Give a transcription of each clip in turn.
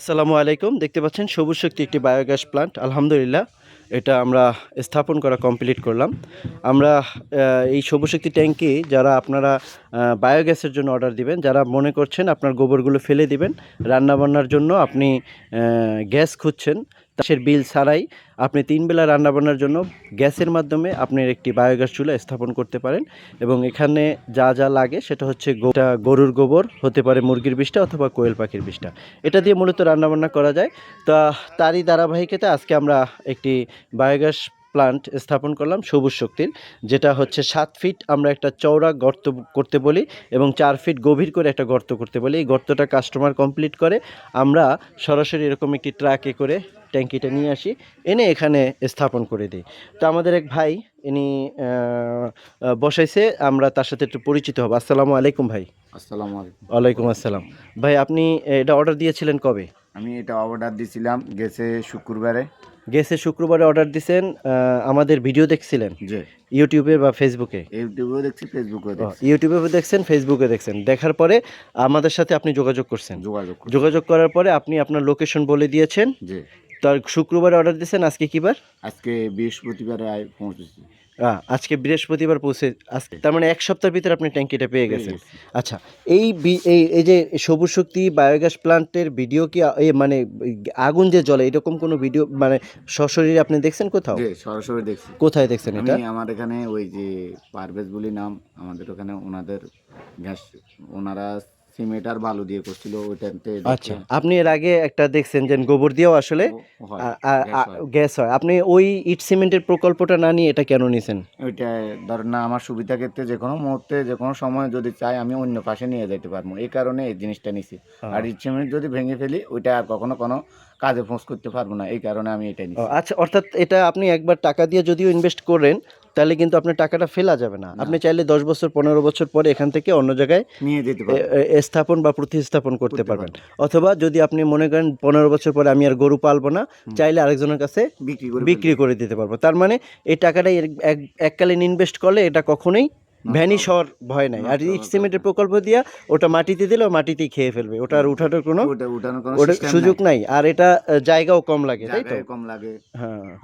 আসসালামু আলাইকুম। দেখতে পাচ্ছেন সবুজ শক্তি একটি বায়োগ্যাস প্লান্ট। আলহামদুলিল্লাহ এটা আমরা স্থাপন করা কমপ্লিট করলাম। আমরা এই সবুজ শক্তি ট্যাঙ্কি যারা আপনারা বায়োগ্যাসের জন্য অর্ডার দিবেন, যারা মনে করছেন আপনার গোবরগুলো ফেলে দিবেন রান্নাবান্নার জন্য, আপনি গ্যাস খুঁজছেন, গ্যাসের বিল ছাড়াই আপনি 3 বেলা রান্নাবান্নার জন্য গ্যাসের মাধ্যমে আপনার একটি বায়োগ্যাস চুলা স্থাপন করতে পারেন। এবং এখানে যা যা লাগে সেটা হচ্ছে গরুর গোবর, হতে পারে মুরগির বিষ্ঠা অথবা কোয়েল পাখির বিষ্ঠা, এটা দিয়ে মূলত রান্নাবান্না করা যায়। তা তারই ধারাবাহিকতা আজকে আমরা একটি বায়োগ্যাস প্লান্ট স্থাপন করলাম সবুজ শক্তির, যেটা হচ্ছে 7 ফিট আমরা একটা চওড়া গর্ত করতে বলি এবং 4 ফিট গভীর করে একটা গর্ত করতে বলি। এই গর্তটা কাস্টমার কমপ্লিট করে, আমরা সরাসরি এরকম একটি ট্রাকে করে ট্যাঙ্কিটা নিয়ে আসি, এনে এখানে স্থাপন করে দিই। তো আমাদের এক ভাই ইনি বসাইছে, আমরা তার সাথে একটু পরিচিত হব। আসসালামু আলাইকুম ভাই। আসসালামু আলাইকুম। ওয়ালাইকুম আসসালাম। ভাই আপনি এটা অর্ডার দিয়েছিলেন কবে? আমি এটা অর্ডার দিয়েছিলাম গেছে শুক্রবারে। গেছে শুক্রবারে অর্ডার দিয়েছেন। আমাদের ভিডিও দেখছিলেন যে ইউটিউবে বা ফেসবুকে? ইউটিউবেও দেখছি, ফেসবুকেও দেখছি। ইউটিউবে দেখছেন, ফেসবুকে দেখছেন, দেখার পরে আমাদের সাথে আপনি যোগাযোগ করছেন। যোগাযোগ করার পরে আপনি আপনার লোকেশন বলে দিয়েছেন। যে তার শুক্রবারে অর্ডার দিয়েছেন, আজকে কি বার? আজকে বৃহস্পতিবারে পৌঁছেছি। আজকে বৃহস্পতিবার পৌঁছে, আজকে তার মানে 1 সপ্তাহের ভিতরে আপনি ট্যাঙ্কিটা পেয়ে গেছেন। আচ্ছা, এই এই যে সবুজ শক্তি বায়োগ্যাস প্লান্টের ভিডিও কি মানে আগুন যে জ্বলে এরকম কোনো ভিডিও মানে সশরীরে আপনি দেখছেন কোথাও? সরাসরি দেখছি। কোথায় দেখছেন এটা? আমার এখানে ওই যে পারভেজ বলি নাম, আমাদের ওখানে ওনাদের গ্যাস, ওনারা সিমেন্ট আর বালু দিয়ে করছিল ওইটাতে। আচ্ছা, আপনি এর আগে একটা দেখছেন যে গোবর দিয়েও আসলে গ্যাস হয়। আপনি ওই ইট সিমেন্টের প্রকল্পটা না নিয়ে এটা কেন নিয়েছেন? ওইটা ধরেন না, আমার সুবিধা ক্ষেত্রে যে কোনো মুহূর্তে যে কোনো সময় যদি চাই আমি অন্য পাশে নিয়ে যেতে পারবো, এই কারণে এই জিনিসটা নিছি। আর ইট সিমেন্ট যদি ভেঙে ফেলি ওইটা আর কখনো কোনো কাজে ফোঁস করতে পারবো না, এই কারণে আমি এটা নিছি। আচ্ছা, অর্থাৎ এটা আপনি একবার টাকা দিয়ে যদিও ইনভেস্ট করেন তাহলে কিন্তু আপনার টাকাটা ফেলা যাবে না। আপনি চাইলে 10 বছর 15 বছর পরে এখান থেকে অন্য জায়গায় নিয়ে যেতে পারবেন, স্থাপন বা প্রতিস্থাপন করতে পারবেন। অথবা যদি আপনি মনে করেন 15 বছর পরে আমি আর গরু পালবো না, চাইলে আরেকজনের কাছে বিক্রি করে দিতে পারবো। তার মানে এই টাকাটাই এককালীন ইনভেস্ট করলে এটা কখনোই ভ্যানিশ হওয়ার ভয় নাই। আর ইট সিমেন্টের প্রকল্প দিয়া ওটা মাটিতে দিলে মাটিতেই খেয়ে ফেলবে, ওটা আর উঠানোর কোনো সুযোগ নাই। আর এটা জায়গাও কম লাগে, তাই তো? কম লাগে,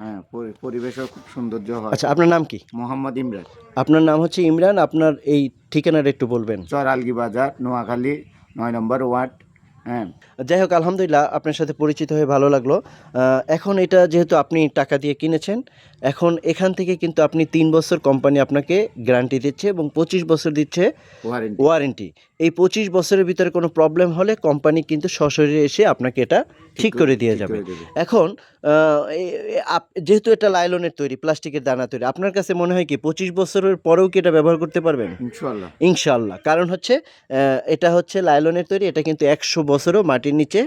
হ্যাঁ, পরিবেশও খুব সৌন্দর্য হয়। আচ্ছা, আপনার নাম কি? মোহাম্মদ ইমরান। আপনার নাম হচ্ছে ইমরান। আপনার এই ঠিকানাটা একটু বলবেন? চর আলগি বাজার, নোয়াখালী, 9 নম্বর ওয়ার্ড। হ্যাঁ, যাই হোক, আলহামদুলিল্লাহ আপনার সাথে পরিচিত হয়ে ভালো লাগলো। এখন এটা যেহেতু আপনি টাকা দিয়ে কিনেছেন, এখন এখান থেকে কিন্তু আপনি 3 বছর কোম্পানি আপনাকে গ্যারান্টি দিচ্ছে এবং 25 বছর দিচ্ছে ওয়ারেন্টি। এই 25 বছরের ভিতরে কোনো প্রবলেম হলে কোম্পানি কিন্তু সশরীরে এসে আপনাকে এটা ঠিক করে দিয়ে যাবে। এখন যেহেতু এটা লাইলনের তৈরি, প্লাস্টিকের দানা তৈরি, আপনার কাছে মনে হয় কি 25 বছরের পরেও কি এটা ব্যবহার করতে পারবেন? ইনশাআল্লাহ। কারণ হচ্ছে এটা হচ্ছে লাইলনের তৈরি, এটা কিন্তু 100 বছরও মাটির নিচে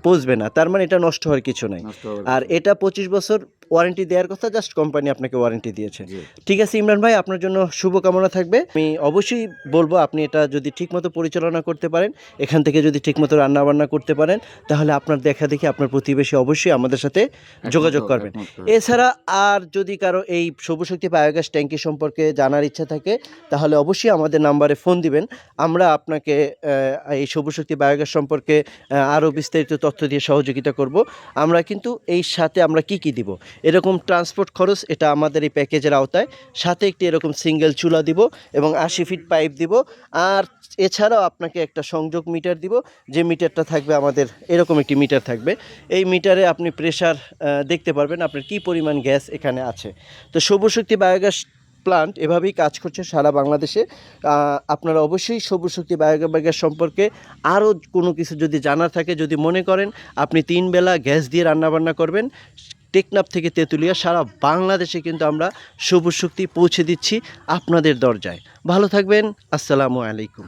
পৌঁছবে না। তার মানে এটা নষ্ট হওয়ার কিছু নাই। আর এটা 25 বছর ওয়ারেন্টি দেওয়ার কথা, জাস্ট কোম্পানি আপনাকে ওয়ারেন্টি দিয়েছে। ঠিক আছে ইমরান ভাই, আপনার জন্য শুভকামনা থাকবে। আমি অবশ্যই বলবো আপনি এটা যদি ঠিকমতো পরিচালনা করতে পারেন, এখান থেকে যদি ঠিকমতো রান্নাবান্না করতে পারেন, তাহলে আপনার দেখা দেখি আপনার প্রতিবেশী অবশ্যই আমাদের সাথে যোগাযোগ করবেন। এছাড়া আর যদি কারো এই সবুজ শক্তি বায়োগ্যাস ট্যাঙ্কি সম্পর্কে জানার ইচ্ছা থাকে তাহলে অবশ্যই আমাদের নাম্বারে ফোন দিবেন। আমরা আপনাকে এই সবুজ শক্তি বায়োগ্যাস সম্পর্কে আরও বিস্তারিত তথ্য দিয়ে সহযোগিতা করব। আমরা কিন্তু এই সাথে আমরা কি দিব, এরকম ট্রান্সপোর্ট খরচ এটা আমাদের এই প্যাকেজের আওতায়, সাথে একটি এরকম সিঙ্গেল চুলা দিব এবং 80 ফিট পাইপ দিব। আর এছাড়াও আপনাকে একটা সংযোগ মিটার দিব, যে মিটারটা থাকবে আমাদের এরকম একটি মিটার থাকবে। এই মিটারে আপনি প্রেশার দেখতে পারবেন আপনার কি পরিমাণ গ্যাস এখানে আছে। তো সবুজ শক্তি বায়োগ্যাস প্লান্ট এভাবেই কাজ করছে সারা বাংলাদেশে। আপনারা অবশ্যই সবুজ শক্তি বায়োগ্যাস সম্পর্কে আরও কোনো কিছু যদি জানার থাকে, যদি মনে করেন আপনি 3 বেলা গ্যাস দিয়ে রান্নাবান্না করবেন, টেকনাফ থেকে তেঁতুলিয়া সারা বাংলাদেশে কিন্তু আমরা সবুজ শক্তি পৌঁছে দিচ্ছি আপনাদের দরজায়। ভালো থাকবেন। আসসালামু আলাইকুম।